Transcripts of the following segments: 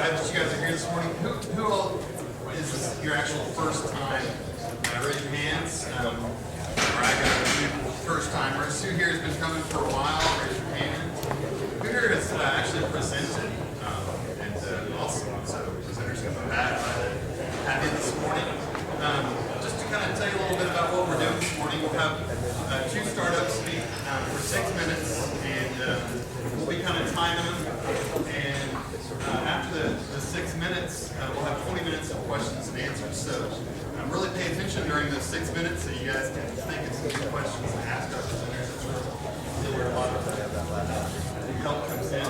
excited that you guys are here this morning. Who all is this your actual first time? Raise your hands. All right, I got a few first timers. Who here has been coming for a while? Raise your hand. Who here has actually presented? And awesome. So presenters coming back. Have you this morning? Just to kind of tell you a little bit about what we're doing this morning, we'll have two startups speak for 6 minutes, and we'll be kind of timing them. And after the 6 minutes, we'll have 20 minutes of questions and answers. So really pay attention during those 6 minutes so you guys can think of some good questions to ask our presenters. That's where a lot of help comes in.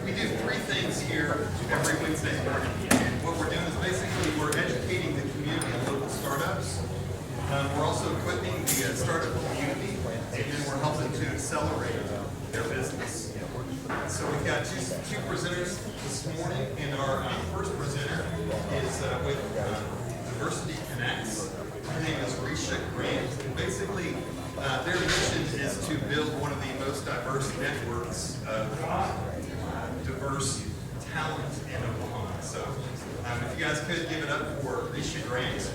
We do three things here every Wednesday morning. And what we're doing is basically we're educating the community of local startups. We're also equipping the startup community, and then we're helping to accelerate their business. So we've got two presenters this morning, and our first presenter is with DiversityConneX. Her name is Risha Grant, and basically their mission is to build one of the most diverse networks of diverse talent in Oklahoma. So if you guys could give it up for Risha Grant.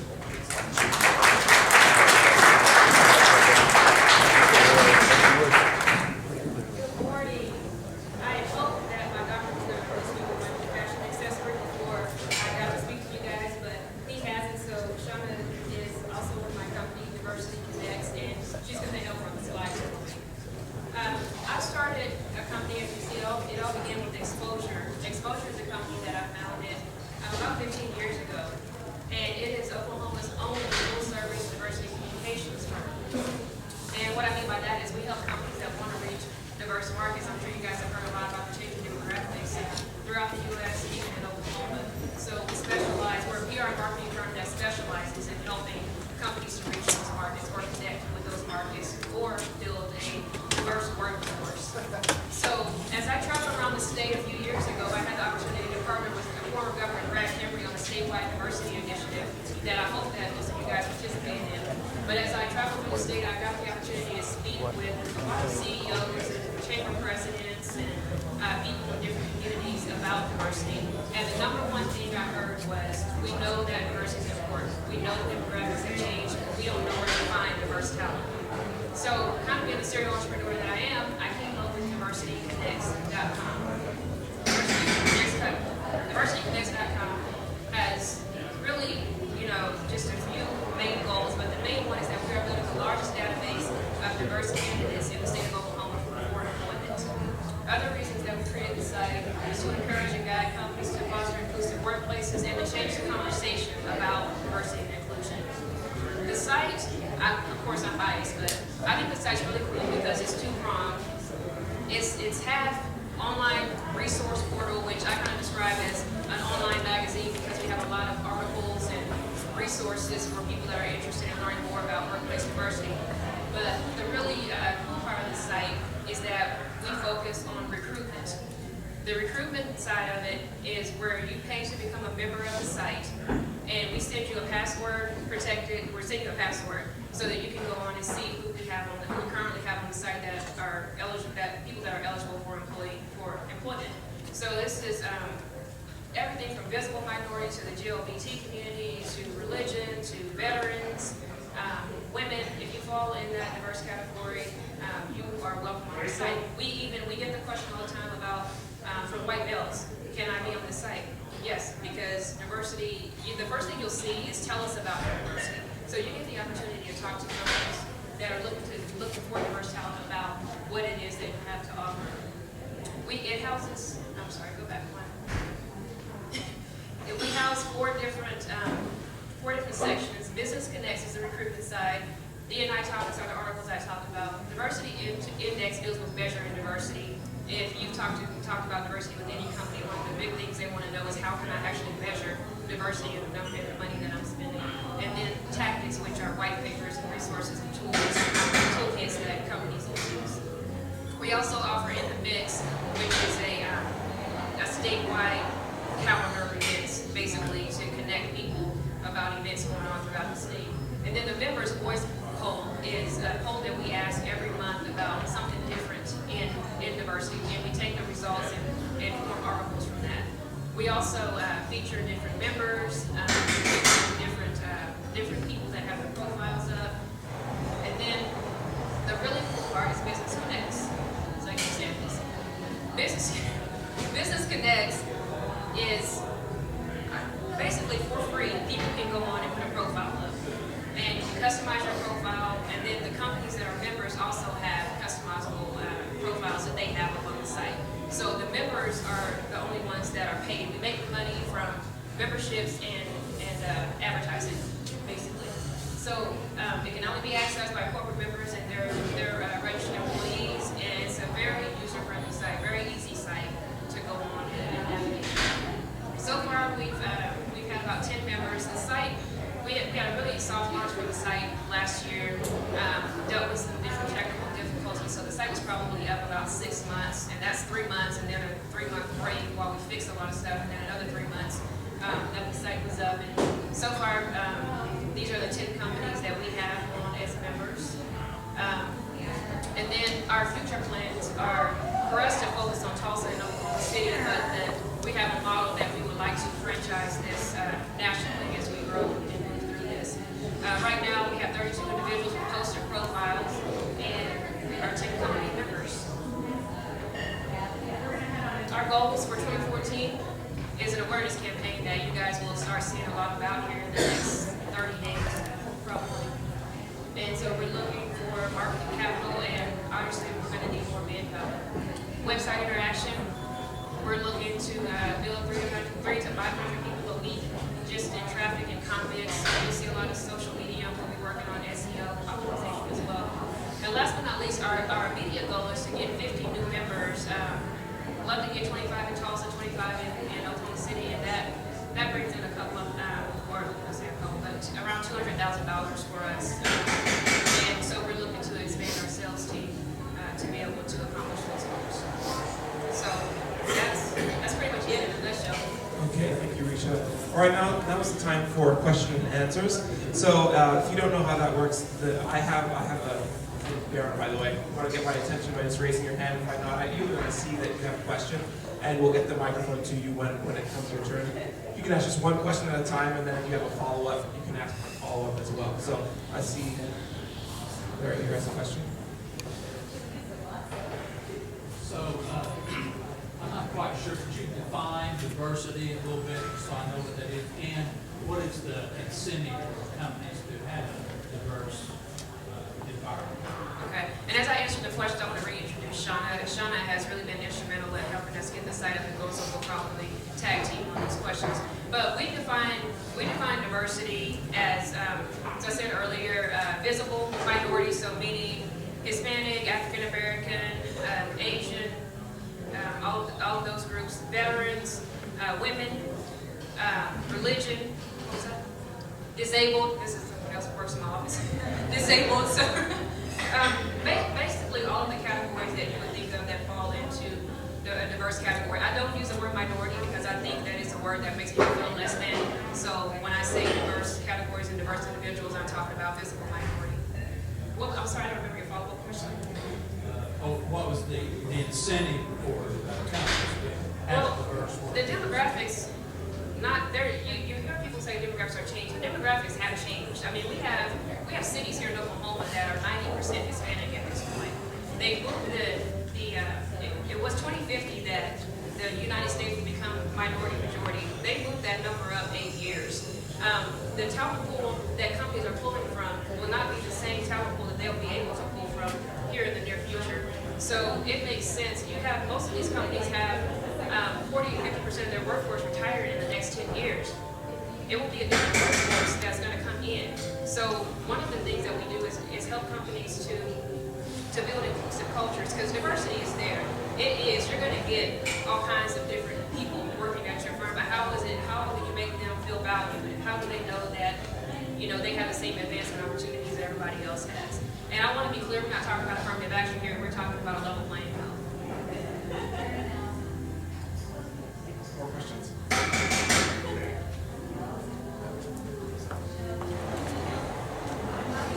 Everything from visible minority to the LGBT community to religion to veterans, women. If you fall in that diverse category, you are welcome on our site. We get the question all the time about from white males, can I be on this site? Yes, because diversity. The first thing you'll see is tell us about diversity. So you get the opportunity to talk to companies that are looking for diverse talent about what it is that you have to offer. It houses. I'm sorry, go back one. We house four different sections. DiversityConneX is the recruitment side. D&I topics are the articles I talked about. Diversity Index deals with measuring diversity. If you talked about diversity with any company, one of the big things they want to know is how can I actually measure diversity in the money that I'm spending. And then tactics, which are white papers and resources and toolkits that companies will use. We also offer in the mix, which is a statewide calendar of events, basically to connect people about events going on throughout the state. And then the members' voice poll is a poll that we ask every month about something different in diversity, and we take the results and form articles from that. We also feature different members, different people that have their profiles up. And then the really cool part is DiversityConneX. So I can examples. DiversityConneX is basically for free. People can go on and put a profile up. And you can customize your profile, and then the companies that are members also have customizable profiles that they have up on the site. So the members are the only ones that are paid. We make money from memberships and advertising, basically. So it can only be accessed by corporate members and their registered employees, and it's a very user-friendly site, very easy site to go on and navigate. So far, we've had about 10 members. The site, we had a really soft launch for the site last year, dealt with some different technical difficulties, so the site was probably up about 6 months, and that's 3 months, and then a 3-month break while we fixed a lot of stuff, and then another 3 months that the site was up. And so far, these are the 10 companies that we have on as members. And then our future plans are for us to focus on Tulsa and Oklahoma City, but we have a model that we would like to franchise this nationally as we grow and move through this. Right now, we have 32 individuals with poster profiles and our 10 company members. Our goals for 2014 is an awareness campaign that you guys will start seeing a lot about here in the next 30 days, probably. And so we're looking for marketing capital, and obviously we're going to need more manpower. Website interaction, we're looking to build 300 to 500 people a week just in traffic and comments. You see a lot of social media. We'll be working on SEO optimization as well. And last but not least, our immediate goal is to get 50 new members. Love to get 25 in Tulsa, 25 in Oklahoma City, and that brings in a couple of, or I say a couple, but around $200,000 for us. And so we're looking to expand our sales team to be able to accomplish those goals. So that's pretty much it in a nutshell. Okay, thank you, Risha. All right, now is the time for question and answers. So if you don't know how that works, I have a Baron, by the way. You want to get my attention by just raising your hand. If I nod at you, then I see that you have a question, and we'll get the microphone to you when it comes your turn. You can ask just one question at a time, and then if you have a follow-up, you can ask a follow-up as well. So I see there you has a question. So I'm not quite sure. Could you define diversity a little bit so I know what that is? And what is the incentive for companies to have a diverse environment? Okay, and as I answer the question, I want to reintroduce Shauna. Shauna has really been instrumental in helping us get the site up and going, so we'll probably tag team on these questions. But we define diversity as I said earlier, visible minorities, so meaning Hispanic, African American, Asian, all of those groups, veterans, women, religion, what was that? Disabled. This is someone else who works in my office. Disabled. So basically all of the categories that you would think of that fall into the diverse category. I don't use the word minority because I think that is a word that makes people feel less than. So when I say diverse categories and diverse individuals, I'm talking about visible minority. Well, I'm sorry, I don't remember your follow-up question. What was the incentive for companies to have a diverse workforce? The demographics, not there. You hear people say demographics are changed. The demographics have changed. I mean, we have cities here in Oklahoma that are 90% Hispanic at this point. They moved it was 2050 that the United States would become minority majority. They moved that number up 8 years. The talent pool that companies are pulling from will not be the same talent pool that they'll be able to pull from here in the near future. So it makes sense. Most of these companies have 40 to 50% of their workforce retired in the next 10 years. It will be a different workforce that's going to come in. So one of the things that we do is help companies to build inclusive cultures, because diversity is there. It is. You're going to get all kinds of different people working at your firm, but how will you make them feel valued? And how do they know that they have the same advancement opportunities that everybody else has? And I want to be clear, we're not talking about affirmative action here. We're talking about a level playing field. More questions?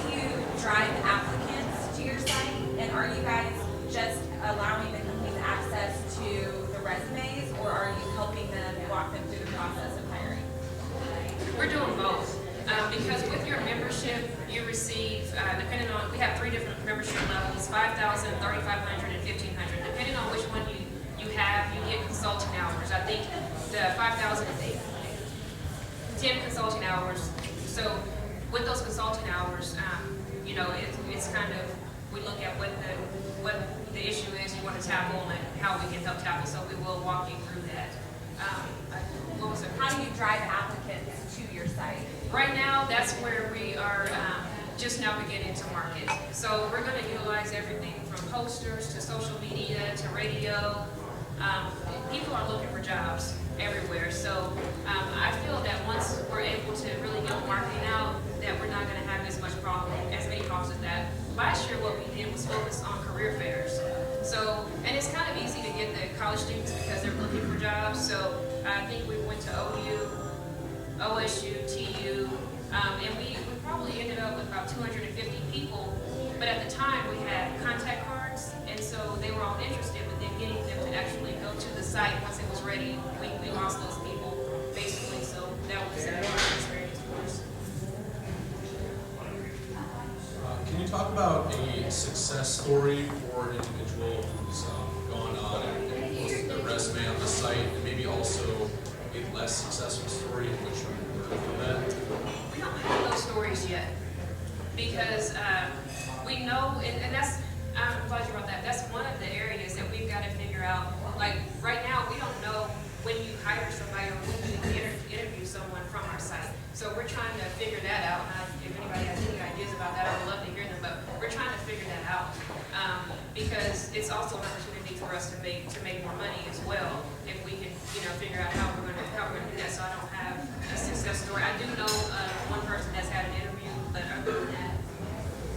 Do you drive applicants to your site, and are you guys just allowing the companies access to the resumes, or are you helping them walk them receive, depending on, we have 3 different membership levels, 5,000, 3,500, and 1,500. Depending on which one you have, you get consulting hours. I think the 5,000 is 10 consulting hours. So with those consulting hours, you know, it's kind of, we look at what the issue is you want to tackle and how we can help tackle. So we will walk you through that. What was it? How do you drive applicants to your site? Right now, that's where we are just now beginning to market. So we're going to utilize everything from posters to social media to radio. People are looking for jobs everywhere. So I feel that once we're able to really get marketing out, that we're not going to have as many problems as that. Last year, what we did was focus on career fairs. So, and it's kind of easy to get the college students because they're looking for jobs. So I think we went to OU, OSU, TU, and we probably ended up with about 250 people. But at the time, we had contact cards, and so they were all interested, but then getting them to actually go to the site once it was ready, we lost those people, basically. So that was a learning experience for us. Can you talk about a success story for an individual who's gone on and posted their resume on the site, and maybe also a less successful story in which you learned from that? We don't have those stories yet because we know, and that's, I'm glad you brought that. That's one of the areas that we've got to figure out. Like right now, we don't know when you hire somebody or when you interview someone from our site. So we're trying to figure that out. If anybody has any ideas about that, I would love to hear them. But we're trying to figure that out because it's also an opportunity for us to make more money as well. If we can, figure out how we're going to do that. So I don't have a success story. I do know one person that's had an interview, but other than that,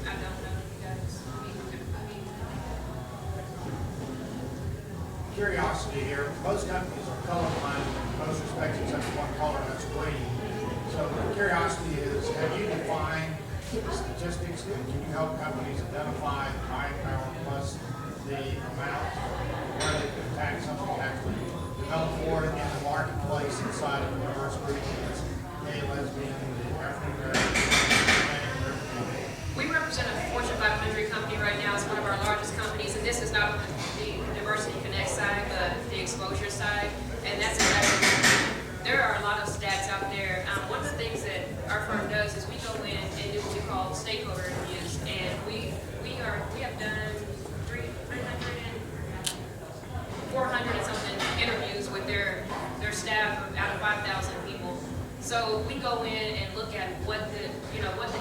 I don't know you guys. Curiosity here. Most companies are colorblind in most respects except for one color, that's green. So the curiosity is, have you defined the statistics? Can you help companies identify the buying power plus the amount where they can attack something actually develop for it in the marketplace inside of a diverse group that's gay, lesbian, African American? We represent a Fortune 500 company right now. It's one of our largest companies, and this is not the DiversityConneX side, but the exposure side. And that's exactly, there are a lot of stats out there. One of the things that our firm does is we go in and do what we call stakeholder interviews, and we have done 400 and something interviews with their staff out of 5,000 people. So we go in and look at what the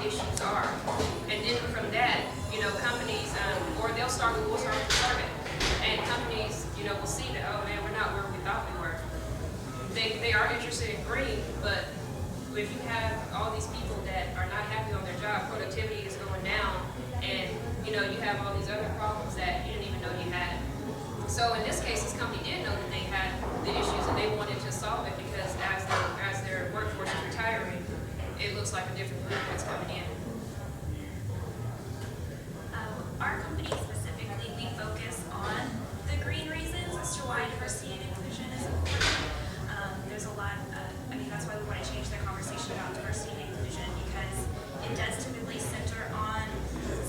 issues are, and then from that, companies, or we'll start with a survey, and companies, will see that, oh man, we're not where we thought we were. They are interested in green, but if you have all these people that are not happy on their job, productivity is going down, and you have all these other problems that you didn't even know you had. So in this case, this company did know that they had the issues and they wanted to solve it because as their workforce is retiring, it looks like a different group that's coming in. Our company specifically, we focus on the green reasons as to why diversity and inclusion is important. There's a lot, that's why we want to change the conversation about diversity and inclusion, because it does typically center on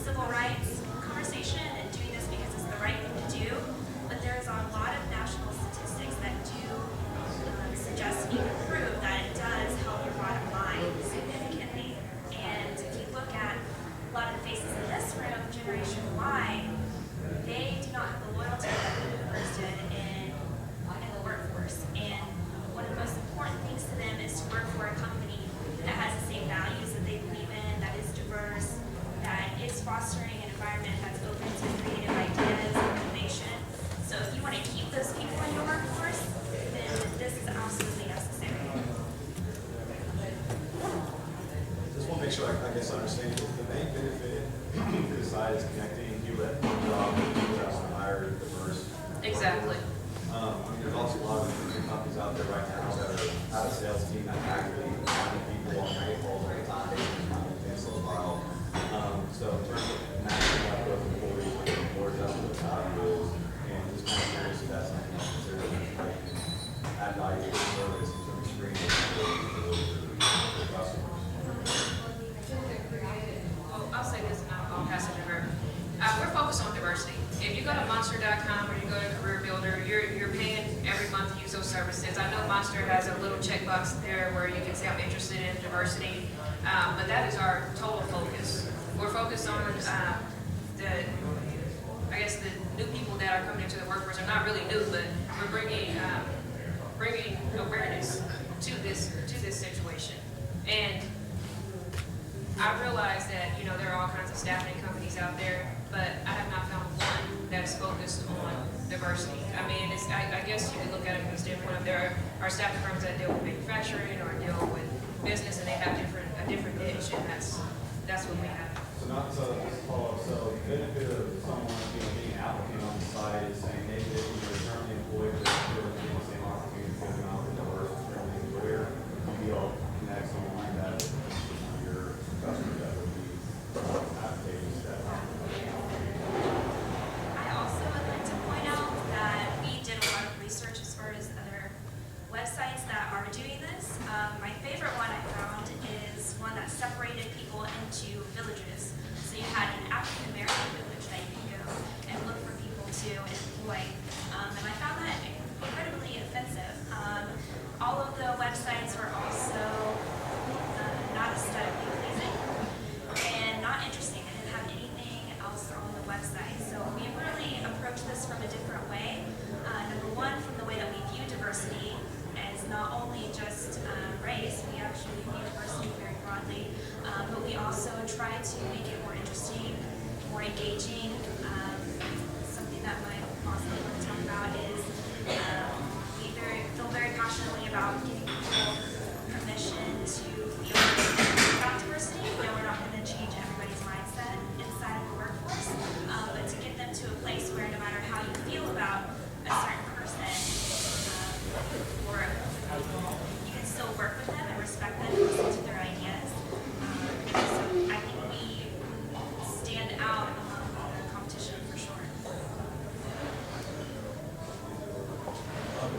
civil rights conversation and doing this because it's the right thing to do. But there's a lot of national statistics that do suggest and even prove that it does help your bottom line significantly. And if you look at a lot of the faces in this room, Generation Y, they do not have the loyalty that boomers did in the workforce. And one of the most important things to them is to work for a company that has the same values that they believe in, that is diverse, that is fostering an environment that's open to creative ideas and innovation. So if you want to keep those people in your workforce, then this is absolutely necessary. Just want to make sure I guess I understand the main benefit to the side is connecting you with jobs that hire diverse. Exactly. There's also a lot of different companies out there right now that have a sales team that actively finding people on payroll all the time. It's a while. So in terms of matching up those employees with more adjustment values, and just kind of curious if that's something that's considered like add value to the service in terms of screening the customers. go to Monster.com or you go to Career Builder, you're paying every month to use those services. I know Monster has a little checkbox there where you can say I'm interested in diversity, but that is our total focus. We're focused on I guess the new people that are coming into the workforce are not really new, but we're bringing awareness to this situation. And I realize that, you know, there are all kinds of staffing companies out there, but I have not found one that is focused on diversity. I mean, I guess you could look at it from the standpoint of there are staffing firms that deal with manufacturing or deal with business, and they have a different niche, and that's what we have. So just follow up, so the benefit of someone being an applicant on the site is saying maybe they can be currently employed, but still getting the same opportunity to go out with a diverse and friendly employer. You feel connect someone like that with your customer that would be advantageous to that. I also would like to point out that we did a lot of research as far as other websites that are doing this. My favorite one I found is one that separated people into villages. So you had an African American village that you can go and look for people to employ. And I found that incredibly offensive. All of the websites were also not aesthetically pleasing and not interesting. I didn't have anything else on the website. So we really approached this from a different way. Number one, from the way that we view diversity as not only just race, we actually view diversity very broadly, but we also try to make it more interesting, more engaging. Something that my boss would want to talk about is we feel very passionately about giving people permission to feel about diversity. You know, we're not going to change everybody's mindset inside of the workforce, but to get them to a place where no matter how you feel about a certain person, or you can still work with them and respect them and listen to their ideas. So I think we stand out among the competition for sure.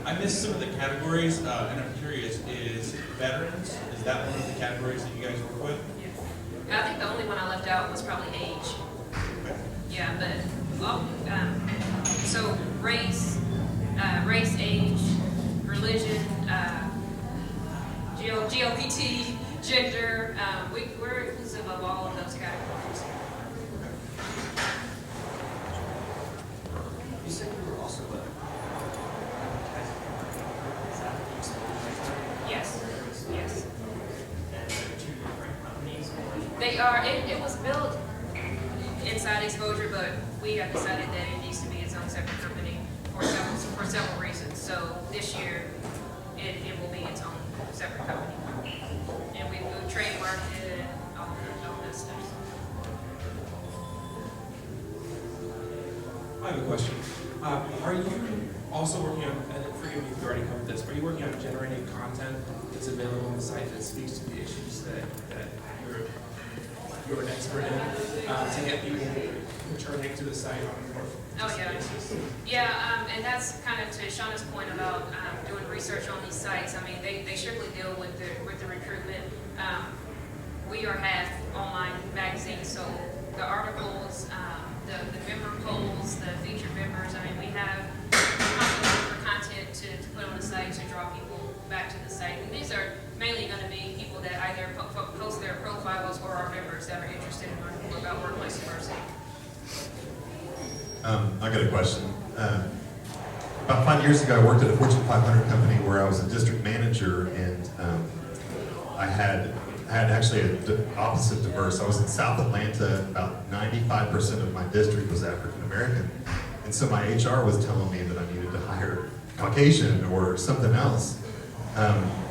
I missed some of the categories, and I'm curious, is veterans, is that one of the categories that you guys work with? I think the only one I left out was probably age. Yeah, but so race, age, religion, GLPT, gender, we're inclusive of all of those categories. You said you were also Yes, yes. and two different companies. They are, it was built inside Exposure, but we have decided that it needs to be its own separate company for several reasons. So this year, it will be its own separate company. And we've trademarked it and all that stuff. I have a question. Are you also working on, and forgive me if you already covered this, are you working on generating content that's available on the site that speaks to the issues that you're an expert in, to get people returning to the site on a more basis? Yeah, and that's kind of to Shauna's point about doing research on these sites. I mean, they strictly deal with the recruitment. We are half online magazine, so the articles, the member polls, the featured members. I mean, we have content to put on the site to draw people back to the site. And these are mainly going to be people that either post their profiles or are members that are interested in learning more about workplace diversity. I got a question. About 5 years ago, I worked at a Fortune 500 company where I was a district manager, and I had actually an opposite diverse. I was in South Atlanta. About 95% of my district was African American, and so my HR was telling me that I needed to hire Caucasian or something else.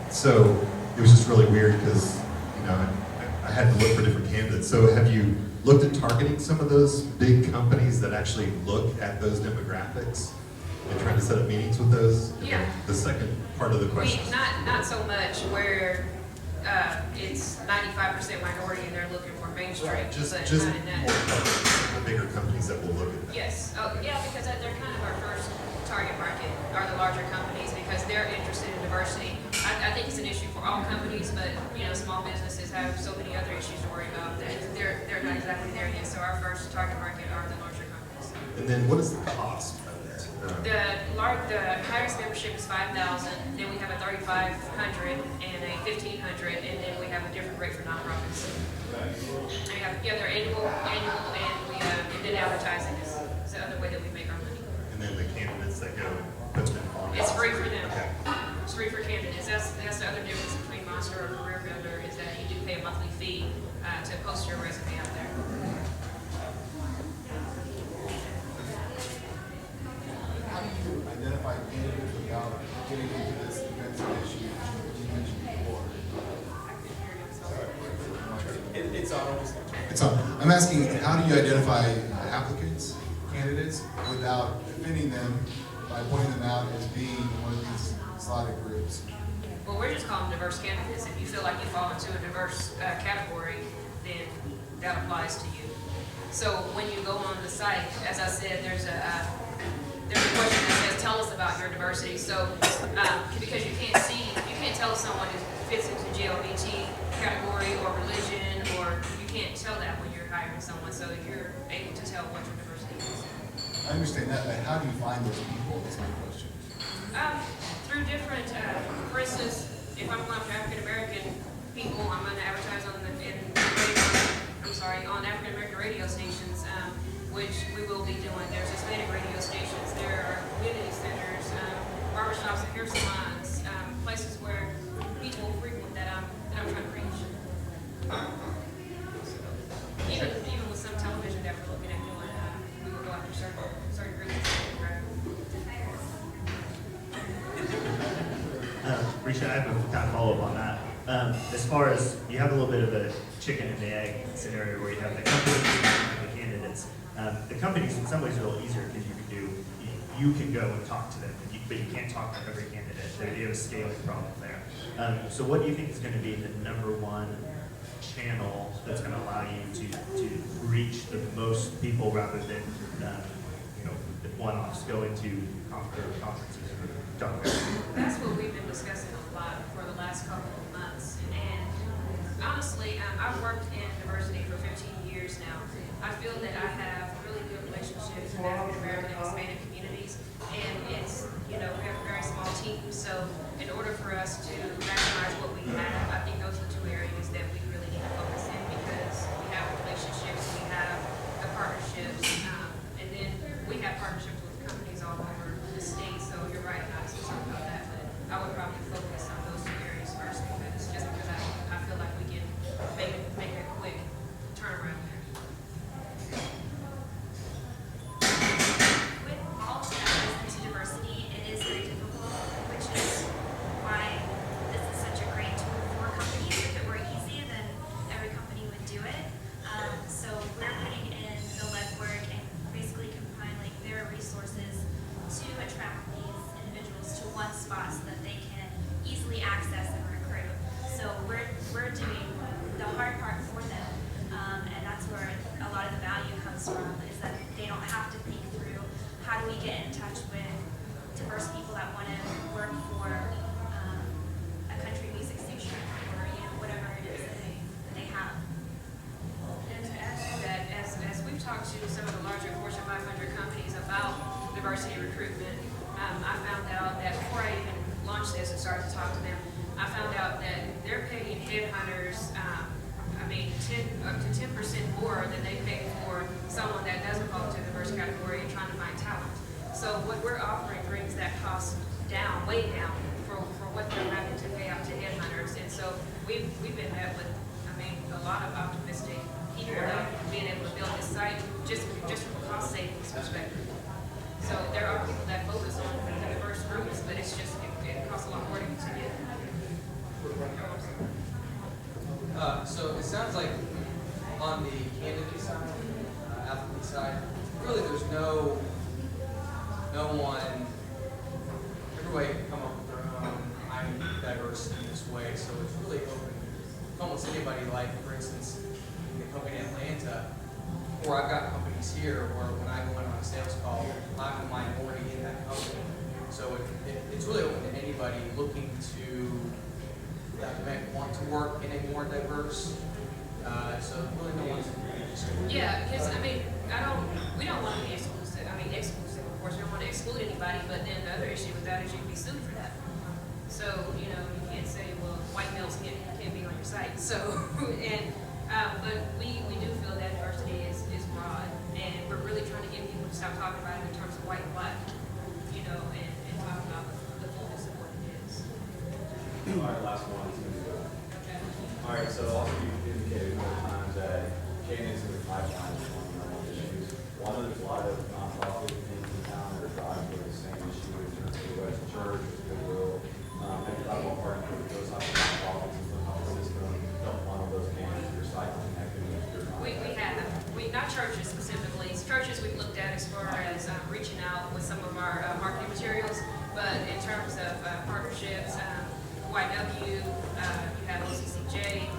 So it was just really weird because, you know, I had to look for different candidates. So have you looked at targeting some of those big companies that actually look at those demographics and trying to set up meetings with those? Yeah. The second part of the question. Not so much where it's 95% minority and they're looking for mainstream, Right. Just but more not in that. companies, the bigger companies that will look at that. Yes. Oh, yeah, because they're kind of our first target market are the larger companies because they're interested in diversity. I think it's an issue for all companies, but you know, small businesses have so many other issues to worry about that they're not exactly there yet. So our first target market are the larger companies. And then what is the cost of it? The highest membership is 5,000, then we have a 3,500 and a 1,500, and then we have a different rate for nonprofits. We have, yeah, they're annual, and then advertising is the other way that we make our money. And then the candidates that go put them in farm. It's free for them. Okay. It's free for candidates. That's the other difference between Monster or Career Builder is that you do pay a monthly fee to post your resume out there. How do you identify candidates without getting into this defensive issue you mentioned before? It's on. It's on. I'm asking, how do you identify applicants, candidates, without offending them by pointing them out as being one of these slotted groups? Well, we're just calling diverse candidates. If you feel like you fall into a diverse category, then that applies to you. So when you go on the site, as I said, there's a question that says, tell us about your diversity. So because you can't tell if someone fits into GLBT category or religion, or you can't tell that when you're hiring someone. So you're able to tell what your diversity is. I understand that, but how do you find those people, is my question. Through different, for instance, if I'm going for African American people, I'm going to advertise on on African American radio stations, which we will be doing. There's Hispanic radio stations, there are community centers, barbershops and hair salons, places where people frequent that I'm trying to reach. Even with some television that we're looking at doing, we will go after certain groups. Risha, I have a kind of follow-up on that. As far as, you have a little bit of a chicken and the egg scenario where you have the companies and the candidates. The companies in some ways are a little easier because you can go and talk to them, but you can't talk to every candidate. You have a scaling problem there. So what do you think is going to be the number one channel that's going to allow you to reach the most people rather than one-offs going to conferences or documentaries? That's what we've been discussing a lot for the last couple of months. And honestly, I've worked in diversity for 15 years now. I feel that I have really good relationships with African American and Hispanic communities. And it's, we have a very small team. So in order for us to maximize what we have, I think those are the two areas that we really need to focus in, because we have relationships, we have the partnerships, and then we have partnerships with companies all over the state. So you're right, I was talking about that, but I would probably focus on those two areas first, because I feel like we can make a quick turnaround there. With all of that goes into diversity, it is very difficult, which is why this is such a great tool for companies. If it were easy, then every company would do it. So we're putting in the legwork and basically compiling their resources to attract these individuals to one spot so that they can easily access and recruit. So we're doing the hard part for them, and that's where a lot of the value comes from, is that they don't have to think through how do we get in touch with diverse people that want to work for a country music station or whatever it is that they have. And to add to that, as we've talked to some of the larger Fortune 500 companies about diversity recruitment, I found out that before I even launched this and started to talk to them, I found out that they're paying headhunters, up to 10% more than they pay for someone that doesn't fall into the diverse category and trying to find talent. So what we're offering brings that cost down, way down, for what they're having to pay out to headhunters. And so we've been met with, a lot of optimistic people about being able to build this site just from a cost savings perspective. So there are people that focus on the diverse groups, but it's just, it costs a lot more to get. So it sounds like on the candidate side, applicant side, really there's no one, everybody can come up with their own, I'm diverse in this way, so it's really open to almost anybody. Like, for instance, in the company in Atlanta, or I've got companies here where when I go in on a sales call, I'm the minority in that company. So it's really open to anybody looking to that may want to work in a more diverse, so really no one's Yeah, because we don't want to be exclusive. be exclusive, of course, we don't want to exclude anybody, but then the other issue with that is you can be sued for that. So, you know, you can't say, well, white males can't be on your site, so, but we do feel that diversity is broad, and we're really trying to get people to stop talking about it in terms of white and black, you know, and talk about the fullness of what it is. All right, last one. Okay. All right, so also you indicated more times that candidates in the pipeline is one of the number one issues. One of there's a lot of nonprofit things in town that are driving for the same issue in terms of the West Church, Goodwill, and tribal partner with those types of nonprofits and the health system. Don't want all those candidates that are cycle connected with your Not churches specifically. Churches we've looked at as far as reaching out with some of our marketing materials, but in terms of partnerships, YW, you have OCCJ,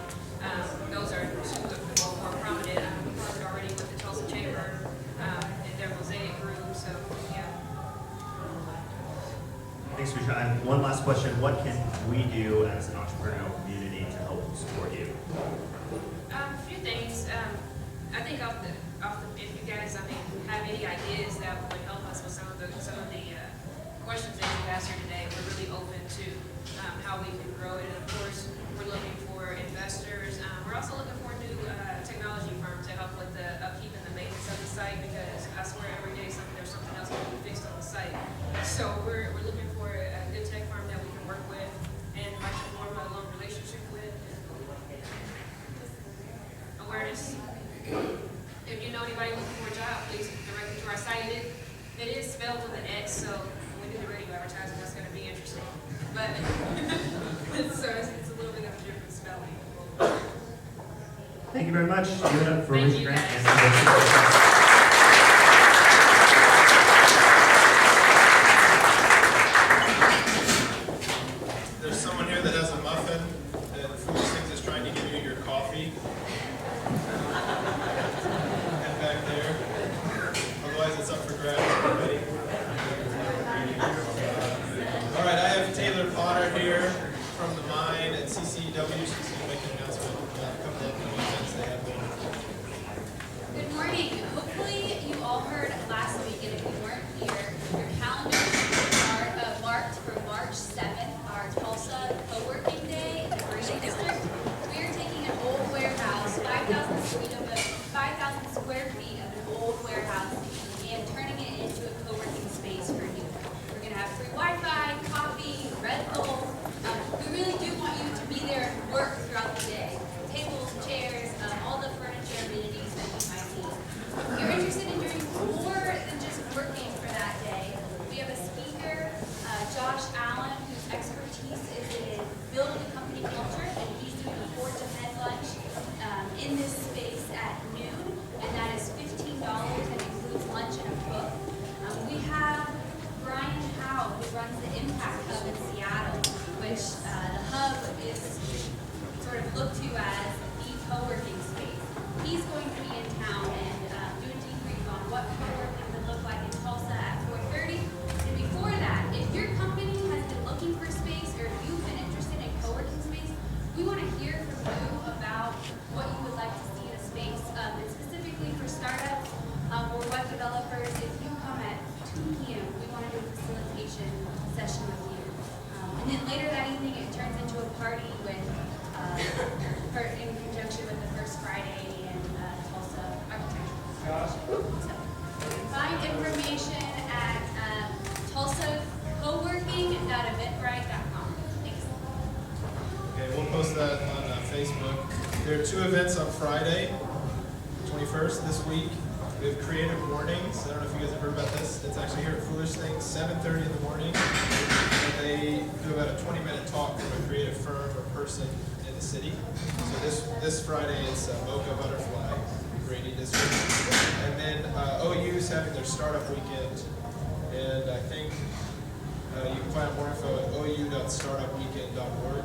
those are two of the more prominent. We partnered already with the Tulsa Chamber and their Mosaic group, so yeah. Thanks, Risha. I have one last question. What can we do as an entrepreneurial community to help support you? A few things. I think if you guys, have any ideas that would help us with some of the questions that you asked here today, we're really open to how we can grow it. And of course, we're looking for investors. We're also looking for a new technology firm to help with the upkeep and the maintenance of the site, because I swear every day there's something else that we fixed on the site. So we're looking for a good tech firm that we can work with and like to form a long relationship with. Awareness. If you know anybody looking for a job, please direct them to our site. It is spelled with an X, so when we do the radio advertising, that's going to be interesting. But so it's a little bit of a different spelling. Thank you very much. Give it up for Thank Risha you, Grant guys. and DiversityConneX. There's someone here that has a muffin, and Foolish Things is trying to give you your coffee. And back there. Otherwise, it's up for grabs. Everybody. All right, I have Taylor Potter here from the mine at CCW. She's going to make an announcement about a couple of new events they have going. Good morning. Hopefully you all heard last week, and if you weren't here, your calendars are marked for March 7th, our Tulsa Co-working Day in the Green District. We are taking an old warehouse, 5,000 square feet of an old warehouse, and turning it into a co-working space for you. We're going to have free Wi-Fi, coffee, Red Bull. We really do want you to be there and work throughout the day. Tables, chairs, all the furniture amenities that you might need. If you're interested in doing more than just working for that day, we have a speaker, Josh Allen, whose expertise is in building a company culture, and he's doing a 4 to 10 lunch in this space at noon, and that is $15 and includes lunch and a book. We have Brian Howe, who runs the Impact Hub in Seattle, which the hub is sort of looked to as the co-working space. He's going to be in town and do a debrief on what co-working would look like in Tulsa at 4:30. And before that, if your company has been looking for space, or if you've been interested in co-working space, we want to hear from you about what you would like to see in a space, and specifically for startups or web developers. If you come at 2 p.m., we want to do a facilitation session with you. And then later that evening, it turns into a party with, in conjunction with the First Friday and Tulsa Architecture. So, find information at tulsacoworking.eventbrite.com. Thanks. Okay, we'll post that on Facebook. There are 2 events on Friday, 21st this week. We have Creative Mornings. I don't know if you guys have heard about this. It's actually here at Foolish Things, 7:30 in the morning. And they do about a 20-minute talk from a creative firm or person in the city. So this Friday it's Mocha Butterfly, Grady District. And then OU is having their startup weekend. And I think you can find out more info at ou.startupweekend.org.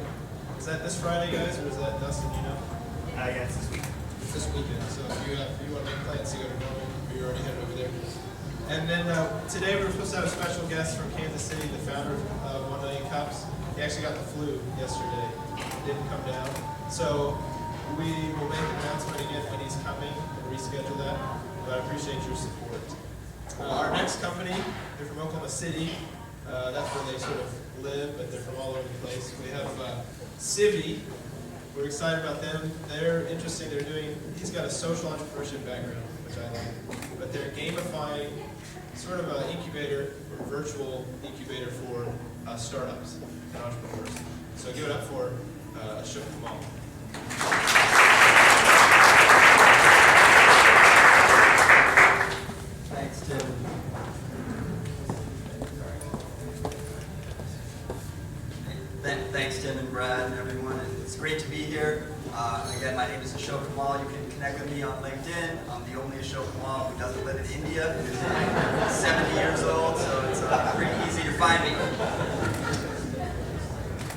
Is that this Friday, guys, or is that Dustin, you know? Yeah, it's this week. It's this weekend, so if you want to make plans to go to Norman, or you're already headed over there. And then today we were supposed to have a special guest from Kansas City, the founder of 1 Million Cups. He actually got the flu yesterday. Didn't come down. So we will make an announcement again when he's coming and reschedule that. But I appreciate your support. Our next company, they're from Oklahoma City. That's where they sort of live, but they're from all over the place. We have Sivi. We're excited about them. They're interesting. He's got a social entrepreneurship background, which I like. But they're gamifying sort of an incubator, or virtual incubator for startups and entrepreneurs. So give it up for Ashok Kamal. Thanks, Tim. Thanks, Tim and Brad and everyone. It's great to be here. Again, my name is Ashok Kamal. You can connect with me on LinkedIn. I'm the only Ashok Kamal who doesn't live in India, who's 70 years old, so it's pretty easy to find me.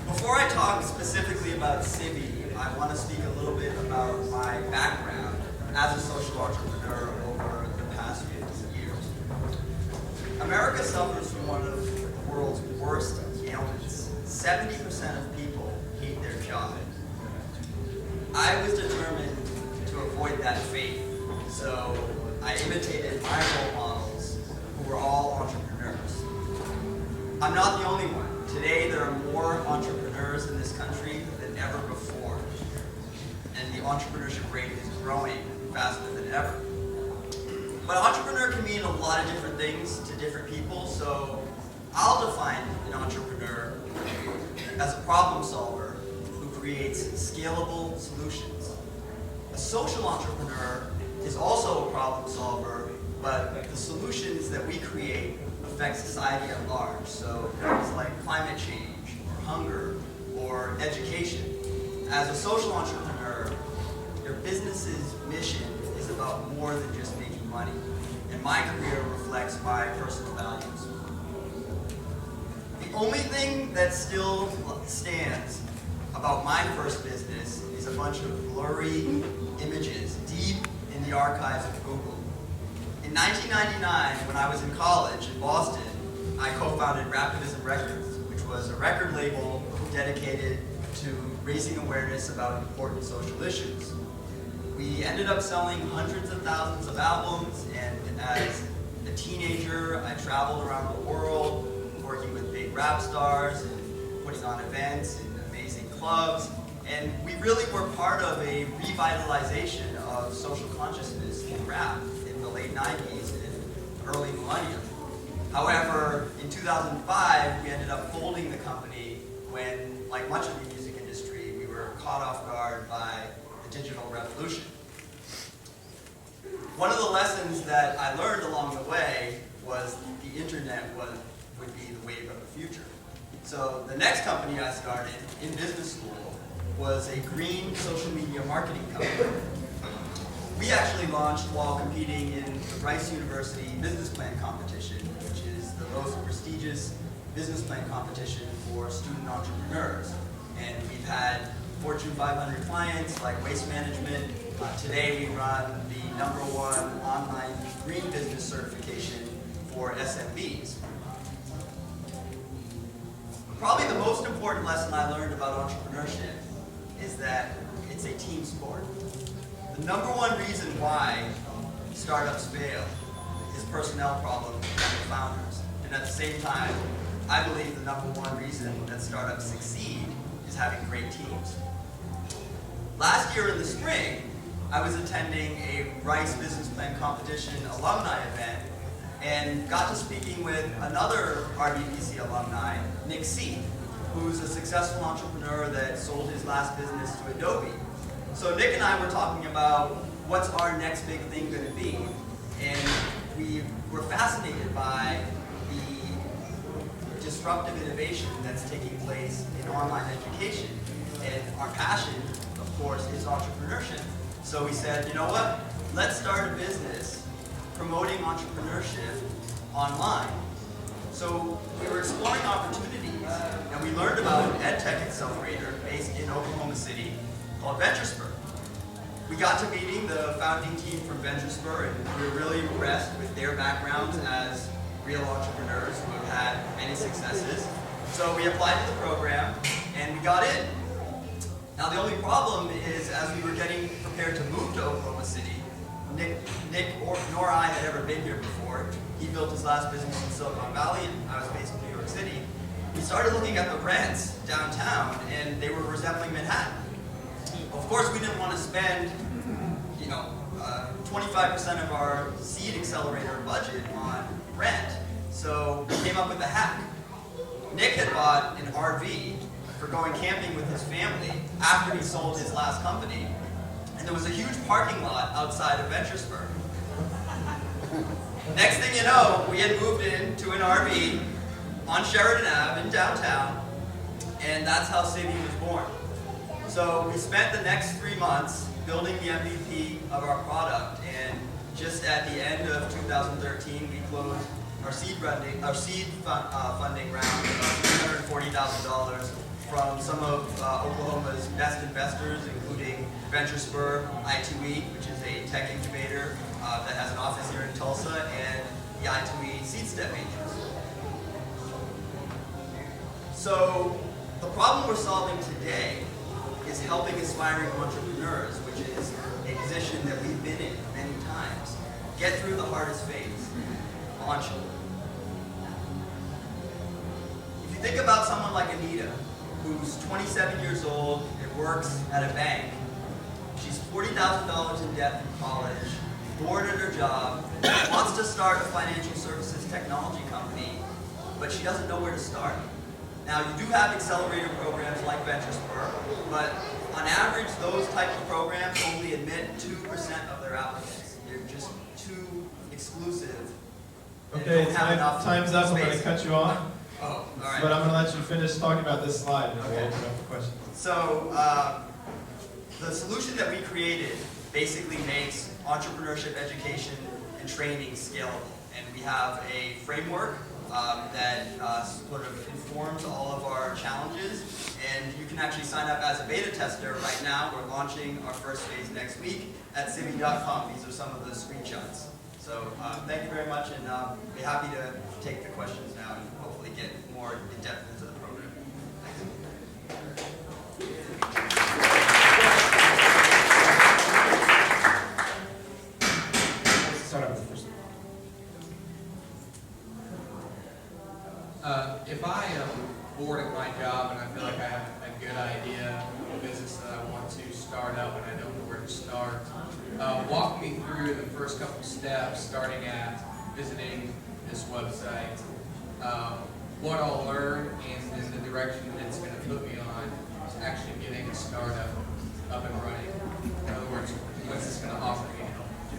Before I talk specifically about Sivi, I want to speak a little bit about my background as a social entrepreneur over the past few years. America suffers from one of the world's worst ailments. 70% of people hate their job. I was determined to avoid that fate, so I imitated my role models who were all entrepreneurs. I'm not the only one. Today there are more entrepreneurs in this country than ever before, and the entrepreneurship rate is growing faster than ever. But entrepreneur can mean a lot of different things to different people, so I'll define an entrepreneur as a problem solver who creates scalable solutions. A social entrepreneur is also a problem solver, but the solutions that we create affect society at large. So things like climate change, or hunger, or education. As a social entrepreneur, your business's mission is about more than just making money. And my career reflects my personal values. The only thing that still stands about my first business is a bunch of blurry images deep in the archives of Google. In 1999, when I was in college in Boston, I co-founded Raptivism Records, which was a record label dedicated to raising awareness about important social issues. We ended up selling hundreds of thousands of albums, and as a teenager, I traveled around the world, working with big rap stars and putting on events in amazing clubs. And we really were part of a revitalization of social consciousness in rap in the late 90s and early millennium. However, in 2005, we ended up folding the company when, like much of the music industry, we were caught off guard by the digital revolution. One of the lessons that I learned along the way was the internet would be the wave of the future. So the next company I started in business school was a green social media marketing company. We actually launched while competing in the Rice University Business Plan Competition, which is the most prestigious business plan competition for student entrepreneurs. And we've had Fortune 500 clients like Waste Management. Today we run the #1 online green business certification for SMBs. Probably the most important lesson I learned about entrepreneurship is that it's a team sport. The #1 reason why startups fail is personnel problems with the founders. And at the same time, I believe the #1 reason that startups succeed is having great teams. Last year in the spring, I was attending a Rice Business Plan Competition alumni event and got to speaking with another RBPC alumni, Nick C., who's a successful entrepreneur that sold his last business to Adobe. So Nick and I were talking about what's our next big thing going to be, and we were fascinated by the disruptive innovation that's taking place in online education. And our passion, of course, is entrepreneurship. So we said, you know what, let's start a business promoting entrepreneurship online. So we were exploring opportunities, and we learned about an EdTech accelerator based in Oklahoma City called VentureSpur. We got to meeting the founding team from VentureSpur, and we were really impressed with their backgrounds as real entrepreneurs who have had many successes. So we applied to the program, and we got in. Now the only problem is, as we were getting prepared to move to Oklahoma City, nor I had ever been here before. He built his last business in Silicon Valley, and I was based in New York City. We started looking at the rents downtown, and they were resembling Manhattan. Of course, we didn't want to spend, 25% of our seed accelerator budget on rent, so we came up with a hack. Nick had bought an RV for going camping with his family after he sold his last company, and there was a huge parking lot outside of Venturesburg. Next thing you know, we had moved into an RV on Sheridan Ave in downtown, and that's how Sivi was born. So we spent the next 3 months building the MVP of our product, and just at the end of 2013, we closed our seed funding round of $340,000 from some of Oklahoma's best investors, including Venturespur, I2E, which is a tech incubator that has an office here in Tulsa, and the I2E Seed Step Angels. So the problem we're solving today is helping aspiring entrepreneurs, which is a position that we've been in many times, get through the hardest phase, launching. If you think about someone like Anita, who's 27 years old and works at a bank, she's $40,000 in debt from college, bored at her job, wants to start a financial services technology company, but she doesn't know where to start. Now, you do have accelerator programs like Venturespur, but on average, those types of programs only admit 2% of their applicants. They're just too exclusive. Okay, time's up. I'm going to cut you off. Oh, all right. But I'm going to let you finish talking about this slide, and then we'll open up for questions. So, the solution that we created basically makes entrepreneurship education and training scalable. And we have a framework that sort of informs all of our challenges, and you can actually sign up as a beta tester right now. We're launching our first phase next week at Sivi.com. These are some of the screenshots. So thank you very much, and I'll be happy to take the questions now and hopefully get more in depth into the program. Let's start off with the first one. If I am bored at my job and I feel like I have a good idea of a business that I want to start up and I don't know where to start, walk me through the first couple steps, starting at visiting this website, what I'll learn, and then the direction that it's going to put me on to actually getting a startup up and running. In other words, what's this going to offer me to help do?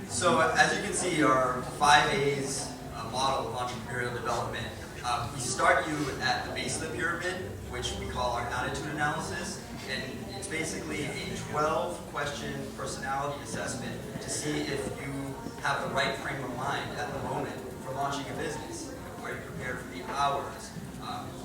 So as you can see, our 5 A's model of entrepreneurial development, we start you at the base of the pyramid, which we call our attitude analysis, and it's basically a 12-question personality assessment to see if you have the right frame of mind at the moment for launching a business. Are you prepared for the hours?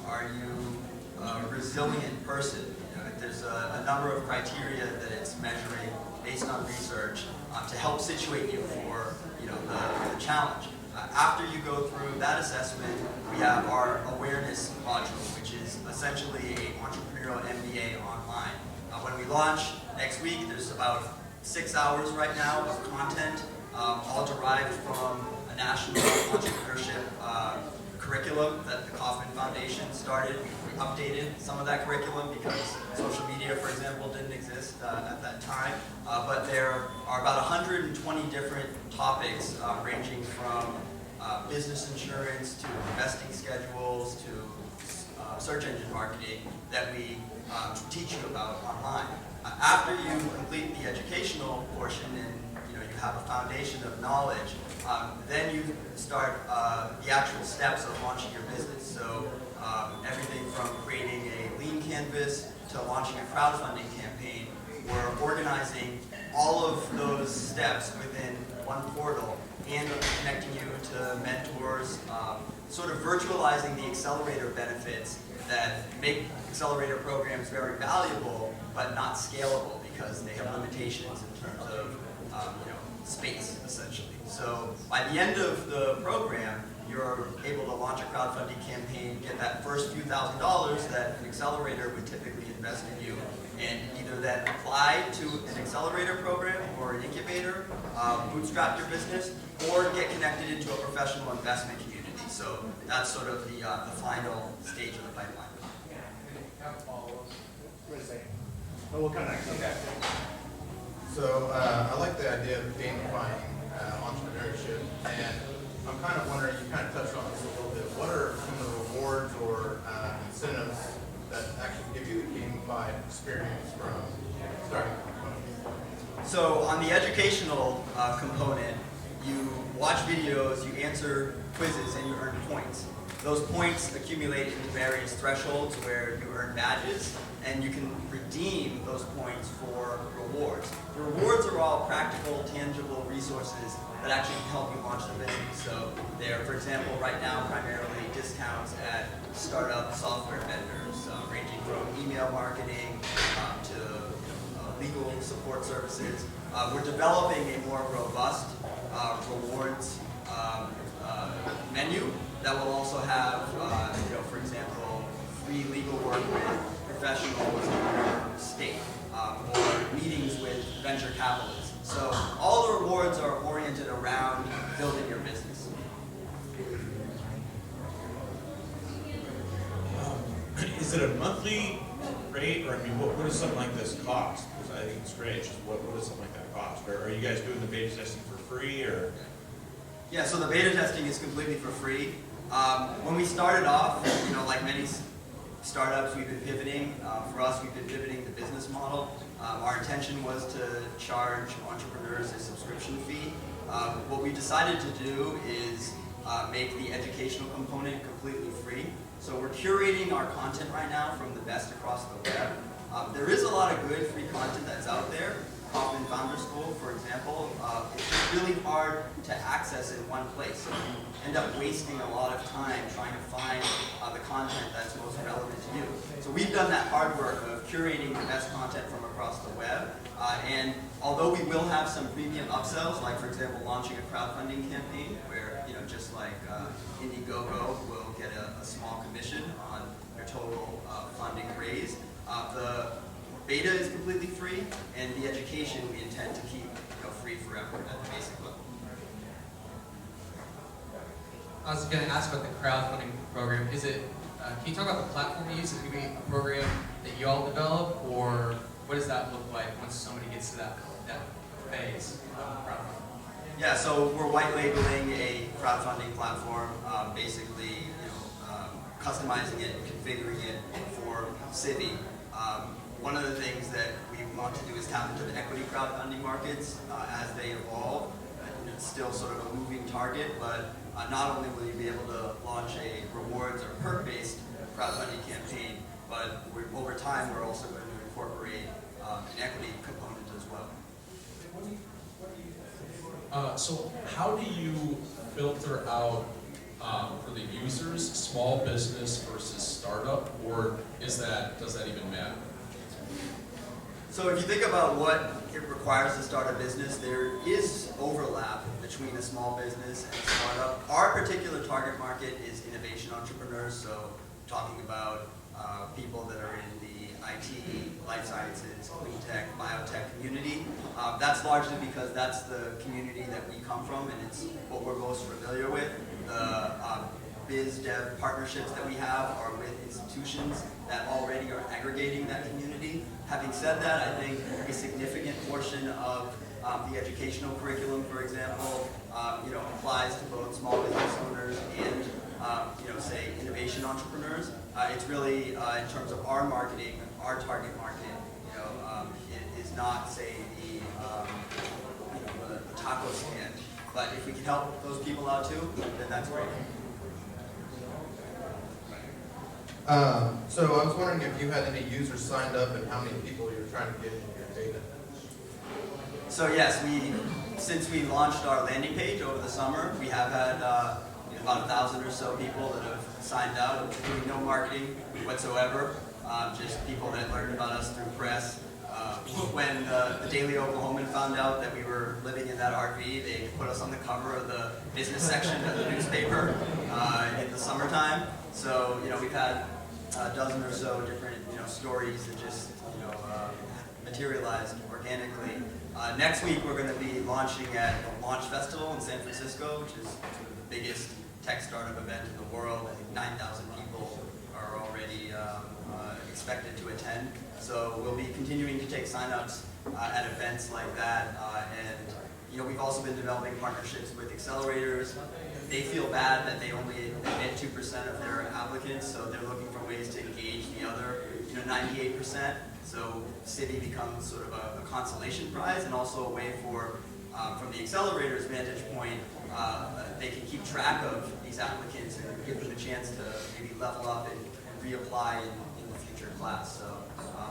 Are you a resilient person? There's a number of criteria that it's measuring based on research to help situate you for the challenge. After you go through that assessment, we have our awareness module, which is essentially an entrepreneurial MBA online. When we launch next week, there's about 6 hours right now of content, all derived from a national entrepreneurship curriculum that the Kauffman Foundation started. We updated some of that curriculum because social media, for example, didn't exist at that time. But there are about 120 different topics ranging from business insurance to investing schedules to search engine marketing that we teach you about online. After you complete the educational portion and you have a foundation of knowledge, then you start the actual steps of launching your business. So everything from creating a lean canvas to launching a crowdfunding campaign, we're organizing all of those steps within one portal and connecting you to mentors, sort of virtualizing the accelerator benefits that make accelerator programs very valuable but not scalable because they have limitations in terms of space, essentially. So by the end of the program, you're able to launch a crowdfunding campaign, get that first few $1,000s that an accelerator would typically invest in you, and either then apply to an accelerator program or an incubator, bootstrap your business, or get connected into a professional investment community. So that's sort of the final stage of the pipeline. Wait a second. Oh, we'll come back. Okay. So I like the idea of gamifying entrepreneurship, and I'm kind of wondering, you kind of touched on this a little bit, what are some of the rewards or incentives that actually give you the gamified experience from starting a company? So on the educational component, you watch videos, you answer quizzes, and you earn points. Those points accumulate into various thresholds where you earn badges, and you can redeem those points for rewards. The rewards are all practical, tangible resources that actually help you launch the business. So they're, for example, right now, primarily discounts at startup software vendors, ranging from email marketing to legal support services. We're developing a more robust rewards menu that will also have, for example, free legal work with professionals in your state, or meetings with venture capitalists. So all the rewards are oriented around building your business. Is it a monthly rate, or I mean, what does something like this cost? Because I think it's great. Just what does something like that cost? Or are you guys doing the beta testing for free, or? Yeah, so the beta testing is completely for free. When we started off, like many startups, we've been pivoting. For us, we've been pivoting the business model. Our intention was to charge entrepreneurs a subscription fee. What we decided to do is make the educational component completely free. So we're curating our content right now from the best across the web. There is a lot of good free content that's out there. Kaufman Founder School, for example, it's just really hard to access in one place. So you end up wasting a lot of time trying to find the content that's most relevant to you. So we've done that hard work of curating the best content from across the web. And although we will have some premium upsells, like for example, launching a crowdfunding campaign where, just like Indiegogo will get a small commission on your total funding raise, the beta is completely free, and the education we intend to keep free forever at the basic level. I was going to ask about the crowdfunding program. Is it? Can you talk about the platform you use? Is it going to be a program that you all develop, or what does that look like once somebody gets to that phase of crowdfunding? Yeah, so we're white labeling a crowdfunding platform, basically, customizing it and configuring it for Sivi. One of the things that we want to do is tap into the equity crowdfunding markets as they evolve. It's still sort of a moving target, but not only will you be able to launch a rewards or perk-based crowdfunding campaign, but over time we're also going to incorporate an equity component as well. So how do you filter out for the users small business versus startup, or does that even matter? So if you think about what it requires to start a business, there is overlap between a small business and a startup. Our particular target market is innovation entrepreneurs, so talking about people that are in the IT, life sciences, clean tech, biotech community. That's largely because that's the community that we come from, and it's what we're most familiar with. The biz dev partnerships that we have are with institutions that already are aggregating that community. Having said that, I think a significant portion of the educational curriculum, for example, applies to both small business owners and say innovation entrepreneurs. It's really in terms of our marketing, our target market, it is not say the taco stand. But if we can help those people out too, then that's great. So I was wondering if you had any users signed up and how many people you're trying to get in your data. So yes, since we launched our landing page over the summer, we have had about 1,000 or so people that have signed up, doing no marketing whatsoever, just people that learned about us through press, when the Daily Oklahoman found out that we were living in that RV, they put us on the cover of the business section of the newspaper in the summertime. So, we've had a dozen or so different, stories that just, materialized organically. Next week, we're going to be launching at a launch festival in San Francisco, which is sort of the biggest tech startup event in the world. I think 9,000 people are already expected to attend. So we'll be continuing to take signups at events like that. And we've also been developing partnerships with accelerators. They feel bad that they only admit 2% of their applicants, so they're looking for ways to engage the other 98%. So Sivi becomes sort of a consolation prize and also a way for, from the accelerator's vantage point, they can keep track of these applicants and give them a chance to maybe level up and reapply in the future class. So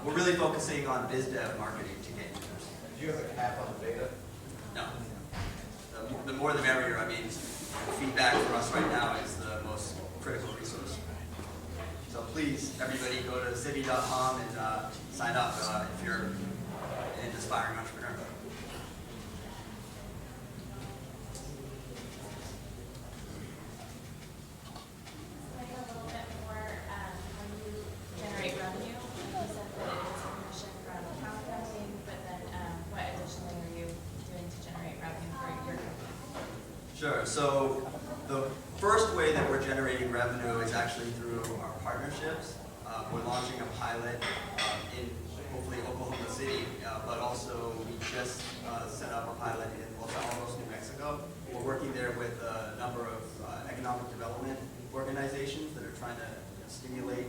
we're really focusing on biz dev marketing to get users. Do you have a cap on the beta? No. The more the merrier. I mean, feedback for us right now is the most critical resource. So please, everybody, go to Sivi.com and sign up if you're an aspiring entrepreneur. Generate revenue. You said that it's commission from account counting, but then what additionally are you doing to generate revenue for your company? Sure. So the first way that we're generating revenue is actually through our partnerships. We're launching a pilot in hopefully Oklahoma City, but also we just set up a pilot in Los Alamos, New Mexico. We're working there with a number of economic development organizations that are trying to stimulate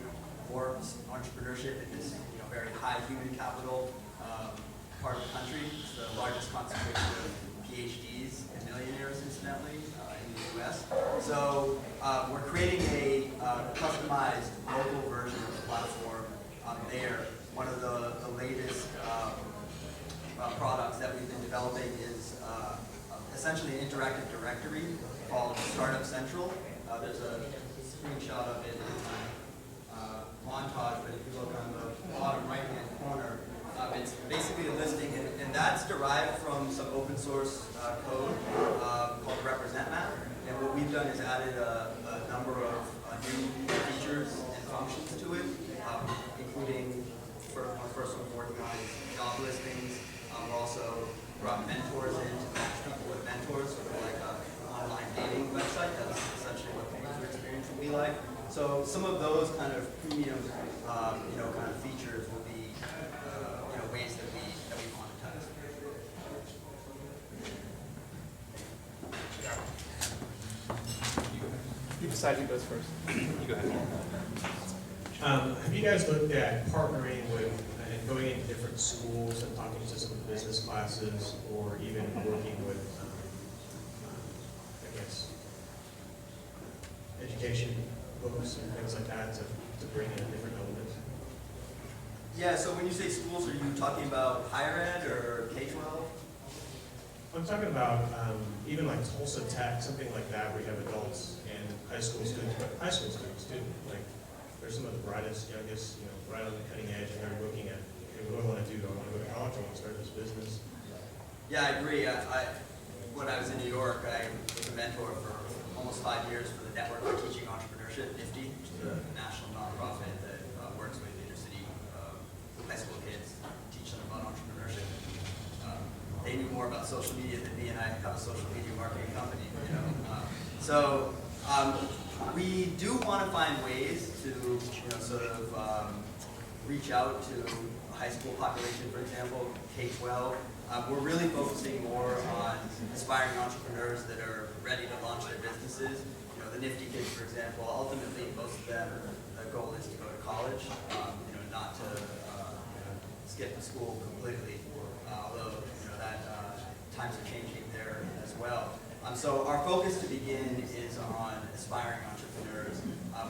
more entrepreneurship in this very high human capital part of the country. It's the largest concentration of PhDs and millionaires, incidentally, in the U.S. So we're creating a customized local version of the platform there. One of the latest products that we've been developing is essentially an interactive directory called Startup Central. There's a screenshot of it in my montage, but if you look on the bottom right-hand corner, it's basically a listing, and that's derived from some open source code called the Represent Map. And what we've done is added a number of new features and functions to it, including one of the first ones we're working on is job listings. We're also brought mentors in to match people with mentors, sort of like an online dating website. That's essentially what the user experience will be like. So some of those kind of premium, kind of features will be, ways that we monetize. You decide who goes first. You go ahead. Have you guys looked at partnering with and going into different schools and talking to some business classes, or even working with, education books and things like that to bring in different elements? Yeah, so when you say schools, are you talking about higher ed or K-12? I'm talking about even like Tulsa Tech, something like that, where you have adults and high school students, but high school students too. Like, they're some of the brightest, youngest, right on the cutting edge, and they're looking at, okay, what do I want to do? Do I want to go to college? I want to start this business. Yeah, I agree. When I was in New York, I was a mentor for almost 5 years for the Network for Teaching Entrepreneurship, NIFTY, which is a national nonprofit that works with inner city high school kids, teach them about entrepreneurship. They knew more about social media than me, and I have a social media marketing company. We do want to find ways to, sort of reach out to a high school population, for example, K-12. We're really focusing more on aspiring entrepreneurs that are ready to launch their businesses. The NIFTY kids, for example, ultimately most of them, the goal is to go to college, not to skip school completely, although that times are changing there as well. So our focus to begin is on aspiring entrepreneurs,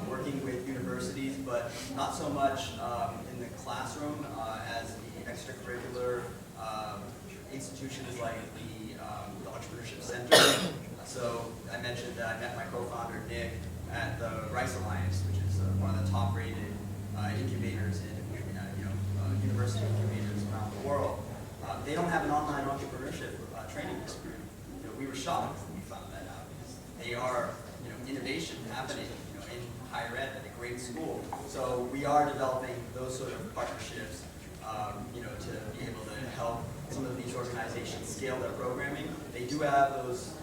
working with universities, but not so much in the classroom as the extracurricular institutions like the Entrepreneurship Center. So I mentioned that I met my co-founder Nick at the Rice Alliance, which is one of the top-rated incubators in university incubators around the world. They don't have an online entrepreneurship training program. We were shocked when we found that out because they are innovation happening in higher ed at a great school. So we are developing those sort of partnerships to be able to help some of these organizations scale their programming. They do have those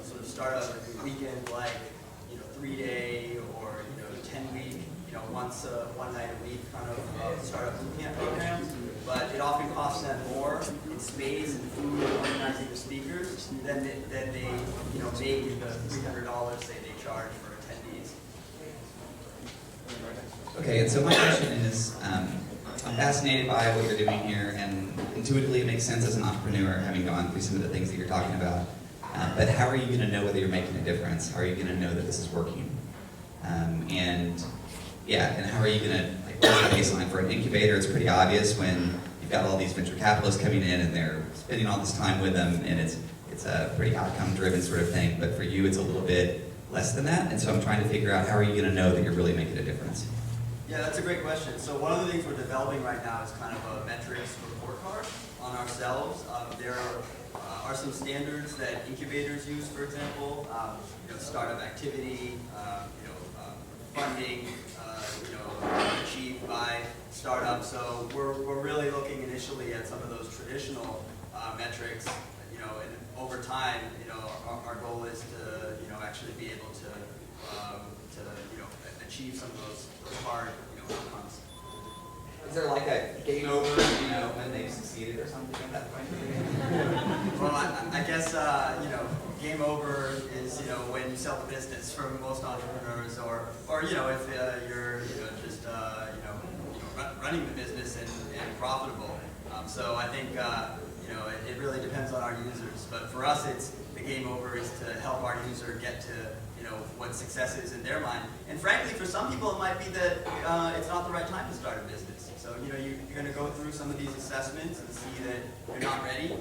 sort of startup weekend like 3-day or 10-week, one night a week kind of startup bootcamp programs, but it often costs them more in space and food and organizing the speakers than they make in the $300 say they charge for attendees. Okay, and so my question is, I'm fascinated by what you're doing here, and intuitively it makes sense as an entrepreneur, having gone through some of the things that you're talking about. But how are you going to know whether you're making a difference? How are you going to know that this is working? And how are you going to, what's the baseline for an incubator? It's pretty obvious when you've got all these venture capitalists coming in and they're spending all this time with them, and it's a pretty outcome-driven sort of thing. But for you, it's a little bit less than that. And so I'm trying to figure out, how are you going to know that you're really making a difference? Yeah, that's a great question. So one of the things we're developing right now is kind of a metrics report card on ourselves. There are some standards that incubators use, for example, startup activity, funding, achieved by startups. So we're really looking initially at some of those traditional metrics, and over time, our goal is to, actually be able to achieve some of those hard, outcomes. Is there like a game over, when they've succeeded or something at that point? Well, I guess, game over is, when you sell the business for most entrepreneurs, or if you're, just, running the business and profitable. So I think, it really depends on our users. But for us, the game over is to help our user get to, what success is in their mind. And frankly, for some people, it might be that it's not the right time to start a business. So, you're going to go through some of these assessments and see that you're not ready.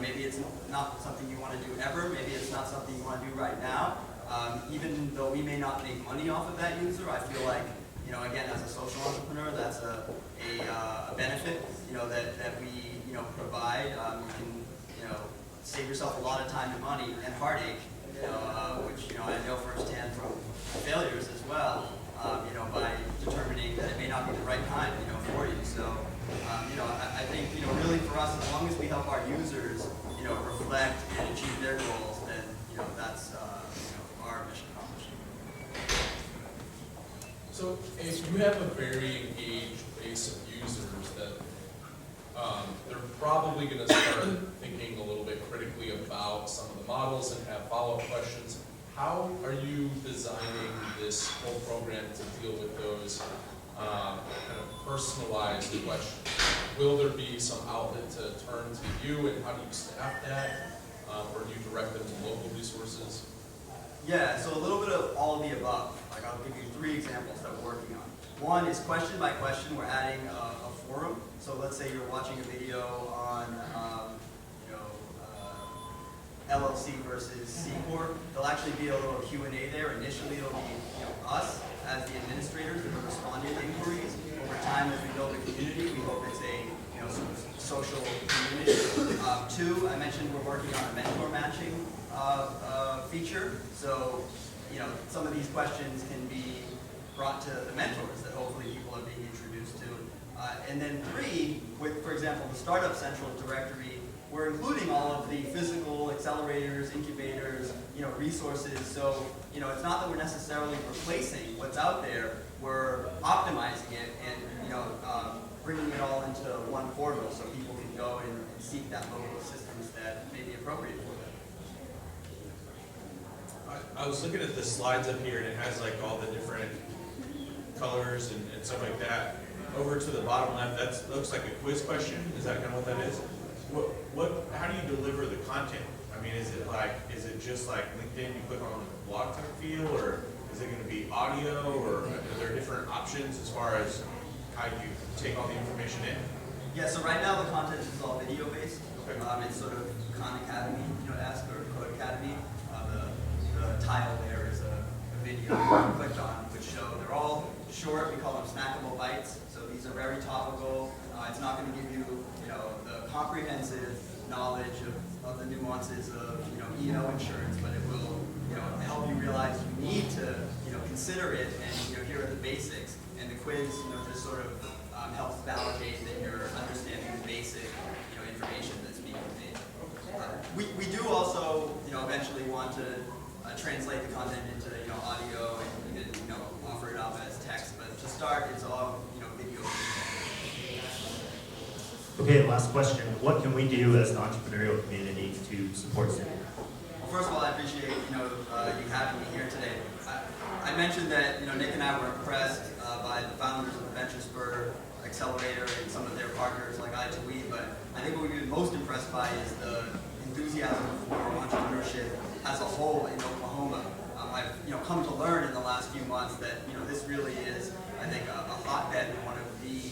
Maybe it's not something you want to do ever. Maybe it's not something you want to do right now. Even though we may not make money off of that user, I feel like, again, as a social entrepreneur, that's a benefit, that we, provide. You can, save yourself a lot of time and money and heartache, which, I know firsthand from failures as well, by determining that it may not be the right time, for you. So, I think, really for us, as long as we help our users, reflect and achieve their goals, then, that's, our mission accomplished. So if you have a very engaged base of users that they're probably going to start thinking a little bit critically about some of the models and have follow-up questions. How are you designing this whole program to deal with those kind of personalized questions? Will there be some outlet to turn to you, and how do you staff that? Or do you direct them to local resources? Yeah, so a little bit of all of the above. I'll give you 3 examples that we're working on. One is question by question, we're adding a forum. So let's say you're watching a video on, LLC versus C Corp. There'll actually be a little Q&A there. Initially, it'll be us as the administrators that are responding to inquiries. Over time, as we build a community, we hope it's a sort of social community. 2, I mentioned we're working on a mentor matching feature. So, some of these questions can be brought to the mentors that hopefully people are being introduced to. And then 3, with, for example, the Startup Central directory, we're including all of the physical accelerators, incubators, resources. So, it's not that we're necessarily replacing what's out there. We're optimizing it and, bringing it all into one portal so people can go and seek that local assistance that may be appropriate for them. I was looking at the slides up here, and it has like all the different colors and stuff like that. Over to the bottom left, that looks like a quiz question. Is that kind of what that is? How do you deliver the content? I mean, is it just like LinkedIn, you click on a blog type feel, or is it going to be audio, or are there different options as far as how you take all the information in? Yeah, so right now the content is all video based. Okay. It's sort of Khan Academy, esque or Code Academy. The title there is a video you clicked on, which show they're all short. We call them snackable bites. So these are very topical, It's not going to give you, the comprehensive knowledge of the nuances of, E&O insurance, but it will, help you realize you need to, consider it, and, here are the basics. And the quiz, just sort of helps validate that you're understanding the basic, information that's being conveyed. We do also, eventually want to translate the content into, audio and even, offer it up as text. But to start, it's all, video. Okay, last question. What can we do as an entrepreneurial community to support Sivi? Well, first of all, I appreciate, you having me here today. I mentioned that, Nick and I were impressed by the founders of the Venture Spur Accelerator and some of their partners like I2E, but I think what we've been most impressed by is the enthusiasm for entrepreneurship as a whole in Oklahoma. I've come to learn in the last few months that this really is, I think, a hotbed and one of the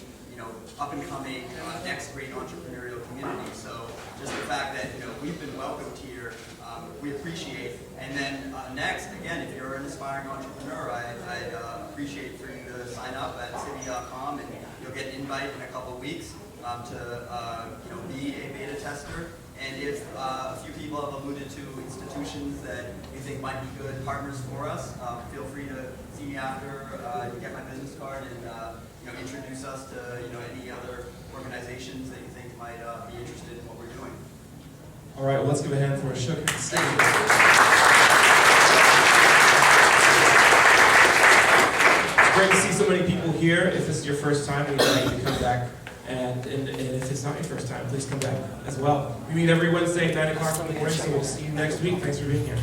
up and coming next great entrepreneurial community. So just the fact that we've been welcomed here, we appreciate. And then next, again, if you're an aspiring entrepreneur, I'd appreciate for you to sign up at Sivi.com, and you'll get an invite in a couple of weeks to be a beta tester. And if a few people have alluded to institutions that you think might be good partners for us, feel free to see me after you get my business card and introduce us to any other organizations that you think might be interested in what we're doing. All right, well, let's give a hand for a shook. It's great to see so many people here. If this is your first time, we invite you to come back. And if it's not your first time, please come back as well. We meet every Wednesday at 9 o'clock in the morning, so we'll see you next week. Thanks for being here.